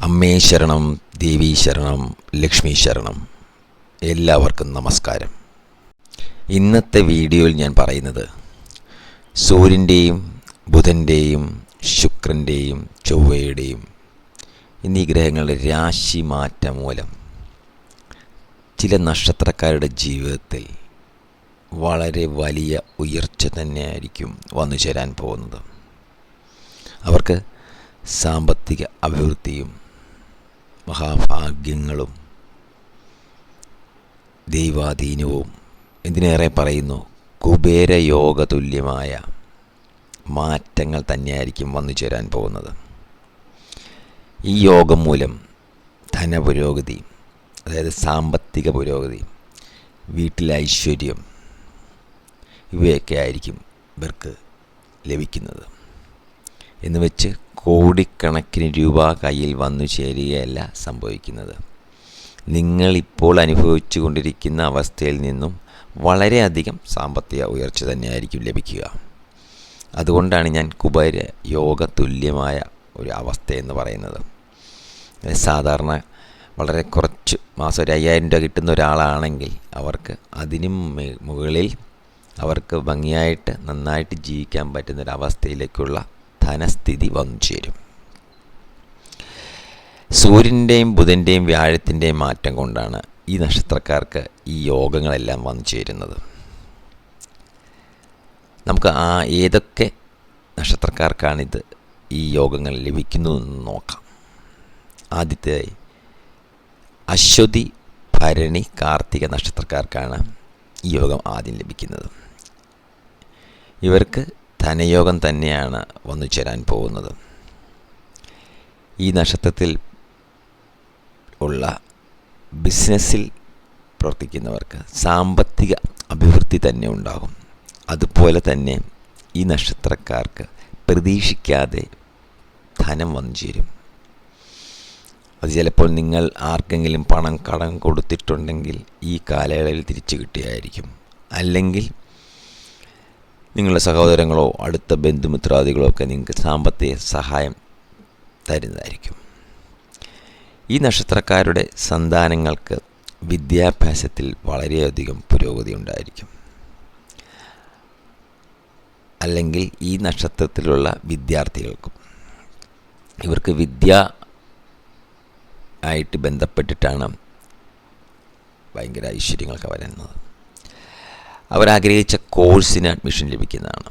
അമ്മേ ശരണം, ദേവീ ശരണം, ലക്ഷ്മി ശരണം. എല്ലാവർക്കും നമസ്കാരം. ഇന്നത്തെ വീഡിയോയിൽ ഞാൻ പറയുന്നത് സൂര്യൻ്റെയും ബുധൻ്റെയും ശുക്രൻ്റെയും ചൊവ്വയുടെയും എന്നീ ഗ്രഹങ്ങളുടെ രാശി മാറ്റം മൂലം ചില നക്ഷത്രക്കാരുടെ ജീവിതത്തിൽ വളരെ വലിയ ഉയർച്ച തന്നെയായിരിക്കും വന്നു ചേരാൻ പോകുന്നത്. അവർക്ക് സാമ്പത്തിക അഭിവൃദ്ധിയും മഹാഭാഗ്യങ്ങളും ദൈവാധീനവും എന്തിനേറെ പറയുന്നു, കുബേരയോഗ തുല്യമായ മാറ്റങ്ങൾ തന്നെയായിരിക്കും വന്നു ചേരാൻ പോകുന്നത്. ഈ യോഗം മൂലം ധനപുരോഗതി, അതായത് സാമ്പത്തിക പുരോഗതി, വീട്ടിലെ ഐശ്വര്യം ഇവയൊക്കെ ആയിരിക്കും ഇവർക്ക് ലഭിക്കുന്നത്. എന്ന് വെച്ച് കോടിക്കണക്കിന് രൂപ കയ്യിൽ വന്നു ചേരുകയല്ല സംഭവിക്കുന്നത്. നിങ്ങളിപ്പോൾ അനുഭവിച്ചു കൊണ്ടിരിക്കുന്ന അവസ്ഥയിൽ നിന്നും വളരെയധികം സാമ്പത്തിക ഉയർച്ച തന്നെയായിരിക്കും ലഭിക്കുക. അതുകൊണ്ടാണ് ഞാൻ കുബേര യോഗ തുല്യമായ ഒരു അവസ്ഥയെന്ന് പറയുന്നത്. സാധാരണ വളരെ കുറച്ച് മാസം ഒരു 5000 രൂപ കിട്ടുന്ന ഒരാളാണെങ്കിൽ അവർക്ക് അതിനും മുകളിൽ അവർക്ക് ഭംഗിയായിട്ട് നന്നായിട്ട് ജീവിക്കാൻ പറ്റുന്നൊരവസ്ഥയിലേക്കുള്ള ധനസ്ഥിതി വന്നു ചേരും. സൂര്യൻ്റെയും ബുധൻ്റെയും വ്യാഴത്തിൻ്റെയും മാറ്റം കൊണ്ടാണ് ഈ നക്ഷത്രക്കാർക്ക് ഈ യോഗങ്ങളെല്ലാം വന്നു ചേരുന്നത്. നമുക്ക് ഏതൊക്കെ നക്ഷത്രക്കാർക്കാണിത് ഈ യോഗങ്ങൾ ലഭിക്കുന്നതെന്ന് നോക്കാം. ആദ്യത്തേതായി അശ്വതി, ഭരണി, കാർത്തിക നക്ഷത്രക്കാർക്കാണ് ഈ യോഗം ആദ്യം ലഭിക്കുന്നത്. ഇവർക്ക് ധനയോഗം തന്നെയാണ് വന്നു ചേരാൻ പോകുന്നത്. ഈ നക്ഷത്രത്തിൽ ഉള്ള ബിസിനസ്സിൽ പ്രവർത്തിക്കുന്നവർക്ക് സാമ്പത്തിക അഭിവൃദ്ധി തന്നെ ഉണ്ടാകും. അതുപോലെ തന്നെ ഈ നക്ഷത്രക്കാർക്ക് പ്രതീക്ഷിക്കാതെ ധനം വന്നു ചേരും. അത് ചിലപ്പോൾ നിങ്ങൾ ആർക്കെങ്കിലും പണം കടം കൊടുത്തിട്ടുണ്ടെങ്കിൽ ഈ കാലയളവിൽ തിരിച്ചു കിട്ടുകയായിരിക്കും. അല്ലെങ്കിൽ നിങ്ങളുടെ സഹോദരങ്ങളോ അടുത്ത ബന്ധുമിത്രാദികളോ ഒക്കെ നിങ്ങൾക്ക് സാമ്പത്തിക സഹായം തരുന്നതായിരിക്കും. ഈ നക്ഷത്രക്കാരുടെ സന്താനങ്ങൾക്ക് വിദ്യാഭ്യാസത്തിൽ വളരെയധികം പുരോഗതി ഉണ്ടായിരിക്കും. അല്ലെങ്കിൽ ഈ നക്ഷത്രത്തിലുള്ള വിദ്യാർത്ഥികൾക്കും ഇവർക്ക് വിദ്യ ആയിട്ട് ബന്ധപ്പെട്ടിട്ടാണ് ഭയങ്കര ഐശ്വര്യങ്ങളൊക്കെ വരുന്നത്. അവരാഗ്രഹിച്ച കോഴ്സിന് അഡ്മിഷൻ ലഭിക്കുന്നതാണ്.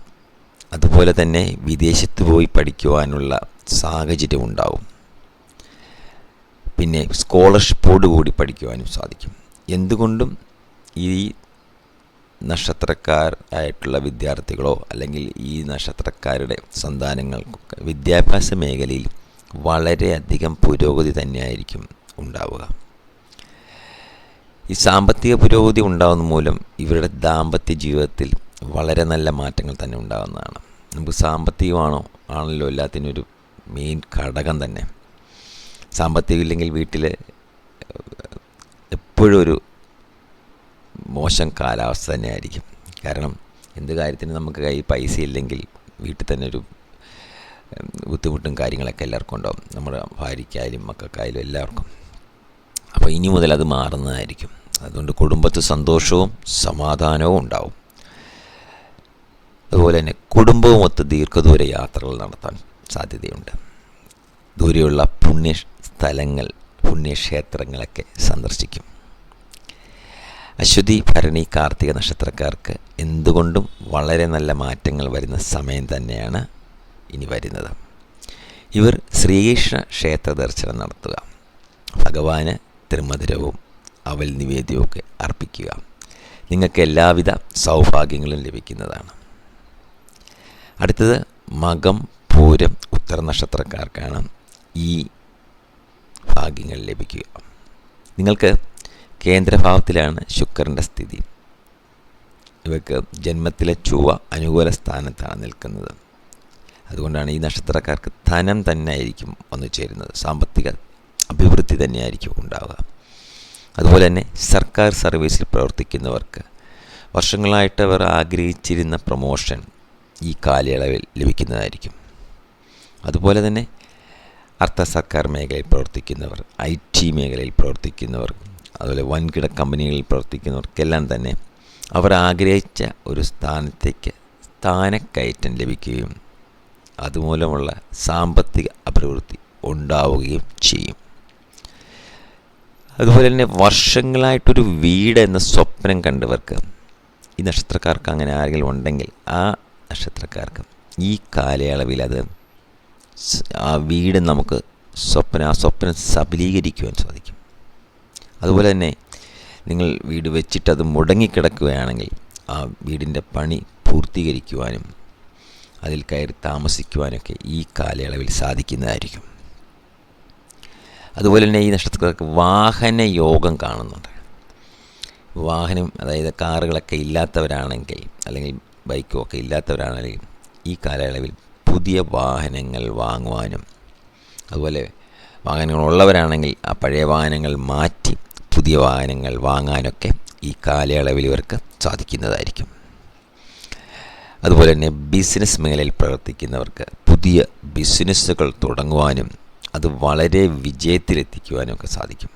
അതുപോലെ തന്നെ വിദേശത്ത് പോയി പഠിക്കുവാനുള്ള സാഹചര്യം ഉണ്ടാവും. പിന്നെ സ്കോളർഷിപ്പോട് കൂടി പഠിക്കുവാനും സാധിക്കും. എന്തുകൊണ്ടും ഈ നക്ഷത്രക്കാരായിട്ടുള്ള വിദ്യാർത്ഥികളോ അല്ലെങ്കിൽ ഈ നക്ഷത്രക്കാരുടെ സന്താനങ്ങൾക്കൊക്കെ വിദ്യാഭ്യാസ മേഖലയിൽ വളരെയധികം പുരോഗതി തന്നെയായിരിക്കും ഉണ്ടാവുക. ഈ സാമ്പത്തിക പുരോഗതി ഉണ്ടാകുന്ന മൂലം ഇവരുടെ ദാമ്പത്യ ജീവിതത്തിൽ വളരെ നല്ല മാറ്റങ്ങൾ തന്നെ ഉണ്ടാകുന്നതാണ്. നമുക്ക് ആണല്ലോ എല്ലാത്തിനും ഒരു മെയിൻ ഘടകം തന്നെ. സാമ്പത്തികം ഇല്ലെങ്കിൽ വീട്ടിൽ എപ്പോഴും ഒരു മോശം കാലാവസ്ഥ തന്നെയായിരിക്കും. കാരണം എന്ത് കാര്യത്തിനും നമുക്ക് കയ്യിൽ പൈസ ഇല്ലെങ്കിൽ വീട്ടിൽ തന്നെ ഒരു ബുദ്ധിമുട്ടും കാര്യങ്ങളൊക്കെ എല്ലാവർക്കും ഉണ്ടാവും. നമ്മുടെ ഭാര്യയ്ക്കായാലും മക്കൾക്കായാലും എല്ലാവർക്കും. അപ്പോൾ ഇനി മുതൽ അത് മാറുന്നതായിരിക്കും. അതുകൊണ്ട് കുടുംബത്തിൽ സന്തോഷവും സമാധാനവും ഉണ്ടാവും. അതുപോലെ തന്നെ കുടുംബവും ഒത്ത് ദീർഘദൂര യാത്രകൾ നടത്താൻ സാധ്യതയുണ്ട്. ദൂരെയുള്ള പുണ്യസ്ഥലങ്ങൾ, പുണ്യക്ഷേത്രങ്ങളൊക്കെ സന്ദർശിക്കും. അശ്വതി, ഭരണി, കാർത്തിക നക്ഷത്രക്കാർക്ക് എന്തുകൊണ്ടും വളരെ നല്ല മാറ്റങ്ങൾ വരുന്ന സമയം തന്നെയാണ് ഇനി വരുന്നത്. ഇവർ ശ്രീകൃഷ്ണ ക്ഷേത്ര ദർശനം നടത്തുക, ഭഗവാന് തിരുമധുരവും അവൽ നിവേദ്യവുമൊക്കെ അർപ്പിക്കുക. നിങ്ങൾക്ക് എല്ലാവിധ സൗഭാഗ്യങ്ങളും ലഭിക്കുന്നതാണ്. അടുത്തത് മകം, പൂരം, ഉത്തര നക്ഷത്രക്കാർക്കാണ് ഈ ഭാഗ്യങ്ങൾ ലഭിക്കുക. നിങ്ങൾക്ക് കേന്ദ്രഭാവത്തിലാണ് ശുക്രൻ്റെ സ്ഥിതി. ഇവർക്ക് ജന്മത്തിലെ ചൊവ്വ അനുകൂല സ്ഥാനത്താണ് നിൽക്കുന്നത്. അതുകൊണ്ടാണ് ഈ നക്ഷത്രക്കാർക്ക് ധനം തന്നെ ആയിരിക്കും വന്നു ചേരുന്നത്. സാമ്പത്തിക അഭിവൃദ്ധി തന്നെയായിരിക്കും ഉണ്ടാവുക. അതുപോലെ തന്നെ സർക്കാർ സർവീസിൽ പ്രവർത്തിക്കുന്നവർക്ക് വർഷങ്ങളായിട്ട് അവർ ആഗ്രഹിച്ചിരുന്ന പ്രൊമോഷൻ ഈ കാലയളവിൽ ലഭിക്കുന്നതായിരിക്കും. അതുപോലെ തന്നെ അർദ്ധ സർക്കാർ മേഖലയിൽ പ്രവർത്തിക്കുന്നവർ, IT മേഖലയിൽ പ്രവർത്തിക്കുന്നവർ, അതുപോലെ വൻകിട കമ്പനികളിൽ പ്രവർത്തിക്കുന്നവർക്കെല്ലാം തന്നെ അവർ ആഗ്രഹിച്ച ഒരു സ്ഥാനത്തേക്ക് സ്ഥാനക്കയറ്റം ലഭിക്കുകയും അതുമൂലമുള്ള സാമ്പത്തിക അഭിവൃദ്ധി ഉണ്ടാവുകയും ചെയ്യും. അതുപോലെ തന്നെ വർഷങ്ങളായിട്ടൊരു വീട് എന്ന സ്വപ്നം കണ്ടവർക്ക്, ഈ നക്ഷത്രക്കാർക്ക് അങ്ങനെ ആരെങ്കിലും ഉണ്ടെങ്കിൽ ആ നക്ഷത്രക്കാർക്ക് ഈ കാലയളവിൽ ആ വീട് നമുക്ക് ആ സ്വപ്നം സബലീകരിക്കുവാൻ സാധിക്കും. അതുപോലെ തന്നെ നിങ്ങൾ വീട് വെച്ചിട്ട് അത് മുടങ്ങിക്കിടക്കുകയാണെങ്കിൽ ആ വീടിൻ്റെ പണി പൂർത്തീകരിക്കുവാനും അതിൽ കയറി താമസിക്കുവാനൊക്കെ ഈ കാലയളവിൽ സാധിക്കുന്നതായിരിക്കും. അതുപോലെ തന്നെ ഈ നക്ഷത്രക്കാർക്ക് വാഹന യോഗം കാണുന്നുണ്ട്. വാഹനം, അതായത് കാറുകളൊക്കെ ഇല്ലാത്തവരാണെങ്കിൽ അല്ലെങ്കിൽ ബൈക്കും ഒക്കെ ഇല്ലാത്തവരാണെങ്കിൽ ഈ കാലയളവിൽ പുതിയ വാഹനങ്ങൾ വാങ്ങുവാനും, അതുപോലെ വാഹനങ്ങളുള്ളവരാണെങ്കിൽ ആ പഴയ വാഹനങ്ങൾ മാറ്റി പുതിയ വാഹനങ്ങൾ വാങ്ങാനൊക്കെ ഈ കാലയളവിൽ ഇവർക്ക് സാധിക്കുന്നതായിരിക്കും. അതുപോലെ തന്നെ ബിസിനസ് മേഖലയിൽ പ്രവർത്തിക്കുന്നവർക്ക് പുതിയ ബിസിനസ്സുകൾ തുടങ്ങുവാനും അത് വളരെ വിജയത്തിലെത്തിക്കുവാനും ഒക്കെ സാധിക്കും.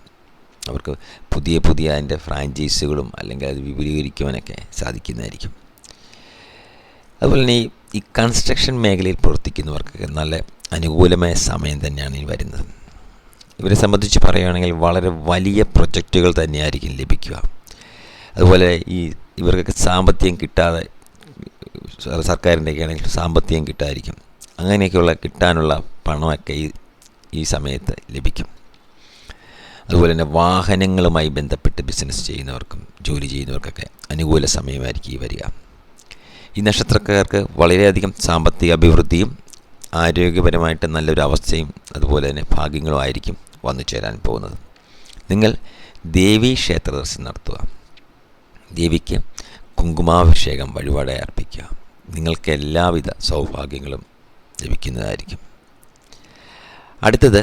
അവർക്ക് പുതിയ അതിൻ്റെ ഫ്രാഞ്ചൈസുകളും അല്ലെങ്കിൽ അത് വിപുലീകരിക്കുവാനൊക്കെ സാധിക്കുന്നതായിരിക്കും. അതുപോലെ തന്നെ ഈ കൺസ്ട്രക്ഷൻ മേഖലയിൽ പ്രവർത്തിക്കുന്നവർക്ക് നല്ല അനുകൂലമായ സമയം തന്നെയാണ് ഇനി വരുന്നത്. ഇവരെ സംബന്ധിച്ച് പറയുകയാണെങ്കിൽ വളരെ വലിയ പ്രൊജക്റ്റുകൾ തന്നെയായിരിക്കും ലഭിക്കുക. അതുപോലെ ഇവർക്കൊക്കെ സാമ്പത്തികം കിട്ടാതെ, സർക്കാരിൻ്റെയൊക്കെ ആണെങ്കിൽ സാമ്പത്തികം കിട്ടാതിരിക്കും. അങ്ങനെയൊക്കെയുള്ള കിട്ടാനുള്ള പണമൊക്കെ ഈ സമയത്ത് ലഭിക്കും. അതുപോലെ തന്നെ വാഹനങ്ങളുമായി ബന്ധപ്പെട്ട് ബിസിനസ് ചെയ്യുന്നവർക്കും ജോലി ചെയ്യുന്നവർക്കൊക്കെ അനുകൂല സമയമായിരിക്കും ഈ വരിക. ഈ നക്ഷത്രക്കാർക്ക് വളരെയധികം സാമ്പത്തിക അഭിവൃദ്ധിയും ആരോഗ്യപരമായിട്ട് നല്ലൊരു അവസ്ഥയും അതുപോലെ തന്നെ ഭാഗ്യങ്ങളും ആയിരിക്കും വന്നു ചേരാൻ പോകുന്നത്. നിങ്ങൾ ദേവീ ക്ഷേത്ര ദർശനം നടത്തുക. ദേവിക്ക് കുങ്കുമാഭിഷേകം വഴിപാടായി അർപ്പിക്കുക. നിങ്ങൾക്ക് എല്ലാവിധ സൗഭാഗ്യങ്ങളും ലഭിക്കുന്നതായിരിക്കും. അടുത്തത്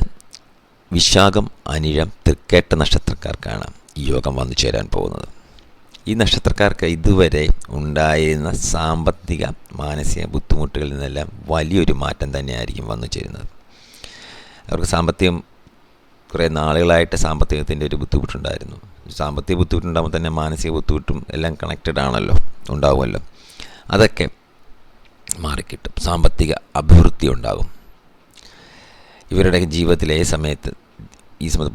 വിശാഖം, അനിഴം, തൃക്കേട്ട നക്ഷത്രക്കാർക്കാണ് ഈ യോഗം വന്നു ചേരാൻ പോകുന്നത്. ഈ നക്ഷത്രക്കാർക്ക് ഇതുവരെ ഉണ്ടായിരുന്ന സാമ്പത്തിക മാനസിക ബുദ്ധിമുട്ടുകളിൽ നിന്നെല്ലാം വലിയൊരു മാറ്റം തന്നെയായിരിക്കും വന്നു ചേരുന്നത്. അവർക്ക് സാമ്പത്തികം കുറേ നാളുകളായിട്ട് സാമ്പത്തികത്തിൻ്റെ ഒരു ബുദ്ധിമുട്ടുണ്ടായിരുന്നു. സാമ്പത്തിക ബുദ്ധിമുട്ടുണ്ടാകുമ്പോൾ തന്നെ മാനസിക ബുദ്ധിമുട്ടും എല്ലാം കണക്റ്റഡ് ആണല്ലോ, ഉണ്ടാകുമല്ലോ. അതൊക്കെ മാറിക്കിട്ടും, സാമ്പത്തിക അഭിവൃദ്ധി ഉണ്ടാകും. ഇവരുടെ ജീവിതത്തിലെ ഈ സമയത്ത്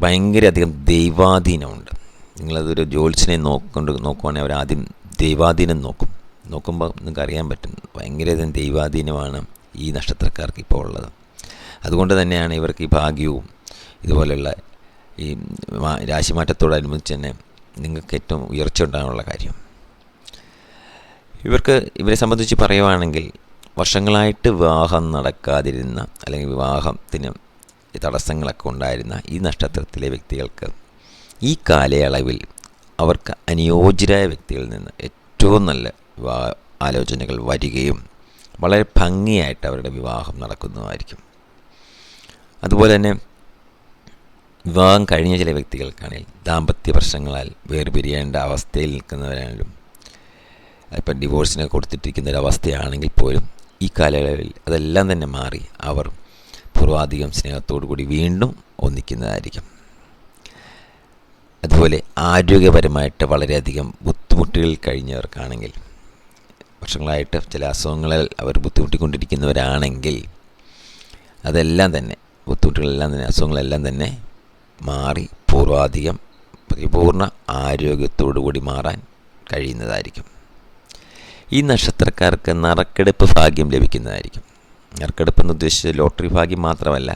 ഭയങ്കര അധികം ദൈവാധീനമുണ്ട്. നിങ്ങളതൊരു ജ്യോത്സ്യനെ നോക്കുവാണെങ്കിൽ അവരാദ്യം ദൈവാധീനം നോക്കുമ്പോൾ നിങ്ങൾക്ക് അറിയാൻ പറ്റും ഭയങ്കരധികം ദൈവാധീനമാണ് ഈ നക്ഷത്രക്കാർക്ക് ഇപ്പോൾ ഉള്ളത്. അതുകൊണ്ട് തന്നെയാണ് ഇവർക്ക് ഈ ഭാഗ്യവും ഇതുപോലെയുള്ള ഈ രാശിമാറ്റത്തോടനുബന്ധിച്ച് തന്നെ നിങ്ങൾക്ക് ഏറ്റവും ഉയർച്ച ഉണ്ടാകാനുള്ള കാര്യം. ഇവരെ സംബന്ധിച്ച് പറയുവാണെങ്കിൽ വർഷങ്ങളായിട്ട് വിവാഹം നടക്കാതിരുന്ന അല്ലെങ്കിൽ വിവാഹത്തിന് തടസ്സങ്ങളൊക്കെ ഉണ്ടായിരുന്ന ഈ നക്ഷത്രത്തിലെ വ്യക്തികൾക്ക് ഈ കാലയളവിൽ അവർക്ക് അനുയോജ്യരായ വ്യക്തികളിൽ നിന്ന് ഏറ്റവും നല്ല വിവാഹ ആലോചനകൾ വരികയും വളരെ ഭംഗിയായിട്ട് അവരുടെ വിവാഹം നടക്കുന്നതായിരിക്കും. അതുപോലെ തന്നെ വിവാഹം കഴിഞ്ഞ ചില വ്യക്തികൾക്കാണെങ്കിൽ ദാമ്പത്യ പ്രശ്നങ്ങളാൽ വേർപിരിയേണ്ട അവസ്ഥയിൽ നിൽക്കുന്നവരാണെങ്കിലും ഇപ്പം ഡിവോഴ്സിനെ കൊടുത്തിട്ടിരിക്കുന്ന ഒരവസ്ഥയാണെങ്കിൽ പോലും ഈ കാലയളവിൽ അതെല്ലാം തന്നെ മാറി അവർ പൂർവാധികം സ്നേഹത്തോടു കൂടി വീണ്ടും ഒന്നിക്കുന്നതായിരിക്കും. അതുപോലെ ആരോഗ്യപരമായിട്ട് വളരെയധികം ബുദ്ധിമുട്ടുകൾ കഴിഞ്ഞവർക്കാണെങ്കിൽ, വർഷങ്ങളായിട്ട് ചില അസുഖങ്ങളിൽ അവർ ബുദ്ധിമുട്ടിക്കൊണ്ടിരിക്കുന്നവരാണെങ്കിൽ അതെല്ലാം തന്നെ ബുദ്ധിമുട്ടുകളെല്ലാം തന്നെ അസുഖങ്ങളെല്ലാം തന്നെ മാറി പൂർവാധികം പരിപൂർണ ആരോഗ്യത്തോടു കൂടി മാറാൻ കഴിയുന്നതായിരിക്കും. ഈ നക്ഷത്രക്കാർക്ക് നറുക്കെടുപ്പ് ഭാഗ്യം ലഭിക്കുന്നതായിരിക്കും. നറുക്കെടുപ്പ് എന്ന് ഉദ്ദേശിച്ചത് ലോട്ടറി ഭാഗ്യം മാത്രമല്ല,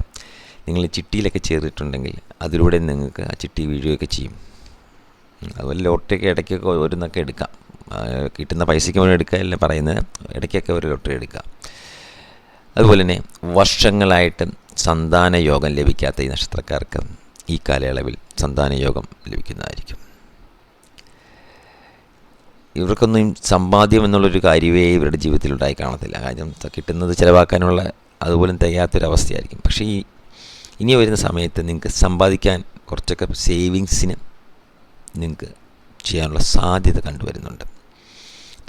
നിങ്ങൾ ചിട്ടിയിലൊക്കെ ചേർന്നിട്ടുണ്ടെങ്കിൽ അതിലൂടെ നിങ്ങൾക്ക് ആ ചിട്ടി വീഴുകയൊക്കെ ചെയ്യും. അതുപോലെ ലോട്ടറിയൊക്കെ ഇടയ്ക്കൊക്കെ ഓരോന്നൊക്കെ എടുക്കാം. കിട്ടുന്ന പൈസയ്ക്ക് വേണ്ടി എടുക്കുക അല്ല പറയുന്നത്, ഇടയ്ക്കൊക്കെ ഒരു ലോട്ടറി എടുക്കുക. അതുപോലെ തന്നെ വർഷങ്ങളായിട്ട് സന്താന യോഗം ലഭിക്കാത്ത ഈ നക്ഷത്രക്കാർക്ക് ഈ കാലയളവിൽ സന്താന യോഗം ലഭിക്കുന്നതായിരിക്കും. ഇവർക്കൊന്നും സമ്പാദ്യം എന്നുള്ളൊരു കാര്യമേ ഇവരുടെ ജീവിതത്തിൽ ഉണ്ടായി കാണത്തില്ല. കാര്യം കിട്ടുന്നത് ചിലവാക്കാനുള്ള അതുപോലും തികയാത്തൊരവസ്ഥയായിരിക്കും. പക്ഷേ ഇനി വരുന്ന സമയത്ത് നിങ്ങൾക്ക് സമ്പാദിക്കാൻ കുറച്ചൊക്കെ സേവിങ്സിന് നിങ്ങൾക്ക് ചെയ്യാനുള്ള സാധ്യത കണ്ടുവരുന്നുണ്ട്.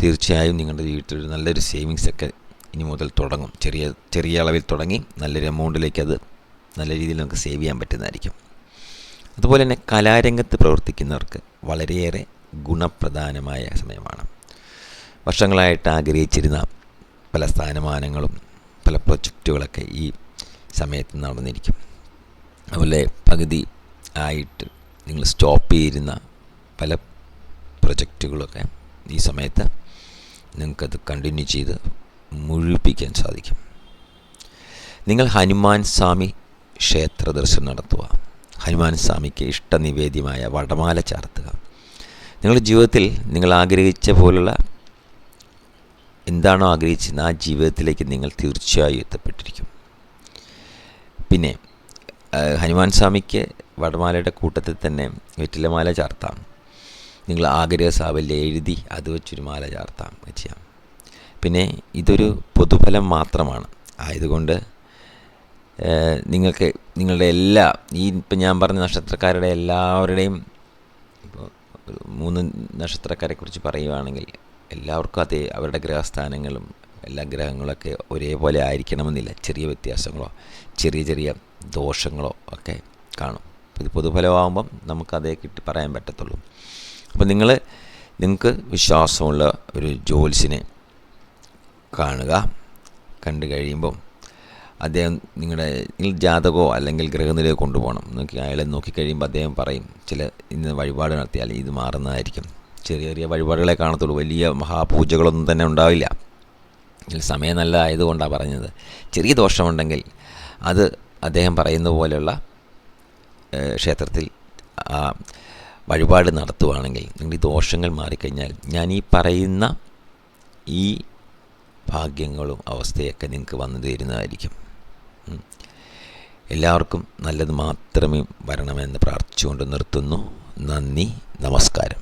തീർച്ചയായും നിങ്ങളുടെ ജീവിതത്തിൽ നല്ലൊരു സേവിങ്സൊക്കെ ഇനി മുതൽ തുടങ്ങും. ചെറിയ അളവിൽ തുടങ്ങി നല്ലൊരു എമൗണ്ടിലേക്ക് അത് നല്ല രീതിയിൽ നമുക്ക് സേവ് ചെയ്യാൻ പറ്റുന്നതായിരിക്കും. അതുപോലെ തന്നെ കലാരംഗത്ത് പ്രവർത്തിക്കുന്നവർക്ക് വളരെയേറെ ഗുണപ്രധാനമായ സമയമാണ്. വർഷങ്ങളായിട്ട് ആഗ്രഹിച്ചിരുന്ന പല സ്ഥാനമാനങ്ങളും പല പ്രൊജക്റ്റുകളൊക്കെ ഈ സമയത്ത് നടന്നിരിക്കും. അതുപോലെ പകുതി ആയിട്ട് നിങ്ങൾ സ്റ്റോപ്പ് ചെയ്തിരുന്ന പല പ്രൊജക്റ്റുകളൊക്കെ ഈ സമയത്ത് നിങ്ങൾക്കത് കണ്ടിന്യൂ ചെയ്ത് മുഴുവിപ്പിക്കാൻ സാധിക്കും. നിങ്ങൾ ഹനുമാൻ സ്വാമി ക്ഷേത്ര ദർശനം നടത്തുക. ഹനുമാൻ സ്വാമിക്ക് ഇഷ്ടനിവേദ്യമായ വടമാല ചാർത്തുക. നിങ്ങളുടെ ജീവിതത്തിൽ നിങ്ങൾ ആഗ്രഹിച്ച പോലുള്ള എന്താണോ ആഗ്രഹിച്ചത് ആ ജീവിതത്തിലേക്ക് നിങ്ങൾ തീർച്ചയായും എത്തപ്പെട്ടിരിക്കും. പിന്നെ ഹനുമാൻ സ്വാമിക്ക് വടമാലയുടെ കൂട്ടത്തിൽ തന്നെ വെറ്റിലമാല ചാർത്താം. നിങ്ങൾ ആഗ്രഹ സാഫല്യം എഴുതി അത് വെച്ചൊരു മാല ചാർത്താം ചെയ്യാം. പിന്നെ ഇതൊരു പൊതുഫലം മാത്രമാണ്. ആയതുകൊണ്ട് നിങ്ങൾക്ക് നിങ്ങളുടെ എല്ലാ ഇപ്പം ഞാൻ പറഞ്ഞ നക്ഷത്രക്കാരുടെ എല്ലാവരുടെയും ഇപ്പോൾ 3 നക്ഷത്രക്കാരെക്കുറിച്ച് പറയുകയാണെങ്കിൽ എല്ലാവർക്കും അതേ അവരുടെ ഗ്രഹസ്ഥാനങ്ങളും എല്ലാ ഗ്രഹങ്ങളൊക്കെ ഒരേപോലെ ആയിരിക്കണമെന്നില്ല. ചെറിയ വ്യത്യാസങ്ങളോ ചെറിയ ദോഷങ്ങളോ ഒക്കെ കാണും. ഇത് പൊതുഫലമാകുമ്പം നമുക്കതേ പറയാൻ പറ്റത്തുള്ളൂ. അപ്പോൾ നിങ്ങൾക്ക് വിശ്വാസമുള്ള ഒരു ജ്യോത്സ്യനെ കാണുക. കണ്ടു കഴിയുമ്പം അദ്ദേഹം നിങ്ങൾ ജാതകമോ അല്ലെങ്കിൽ ഗ്രഹനിലയോ കൊണ്ടുപോകണം. അയാളെ നോക്കിക്കഴിയുമ്പോൾ അദ്ദേഹം പറയും ഇന്ന് വഴിപാട് നടത്തിയാൽ ഇത് മാറുന്നതായിരിക്കും. ചെറിയ വഴിപാടുകളെ കാണത്തുള്ളൂ. വലിയ മഹാപൂജകളൊന്നും തന്നെ ഉണ്ടാവില്ല. സമയം നല്ലതായതുകൊണ്ടാണ് പറഞ്ഞത്. ചെറിയ ദോഷമുണ്ടെങ്കിൽ അത് അദ്ദേഹം പറയുന്ന പോലെയുള്ള ക്ഷേത്രത്തിൽ വഴിപാട് നടത്തുകയാണെങ്കിൽ നിങ്ങൾ ഈ ദോഷങ്ങൾ മാറിക്കഴിഞ്ഞാൽ ഞാൻ ഈ പറയുന്ന ഈ ഭാഗ്യങ്ങളും അവസ്ഥയൊക്കെ നിങ്ങൾക്ക് വന്നു തരുന്നതായിരിക്കും. എല്ലാവർക്കും നല്ലത് മാത്രമേ വരണമെന്ന് പ്രാർത്ഥിച്ചുകൊണ്ട് നിർത്തുന്നു. നന്ദി, നമസ്കാരം.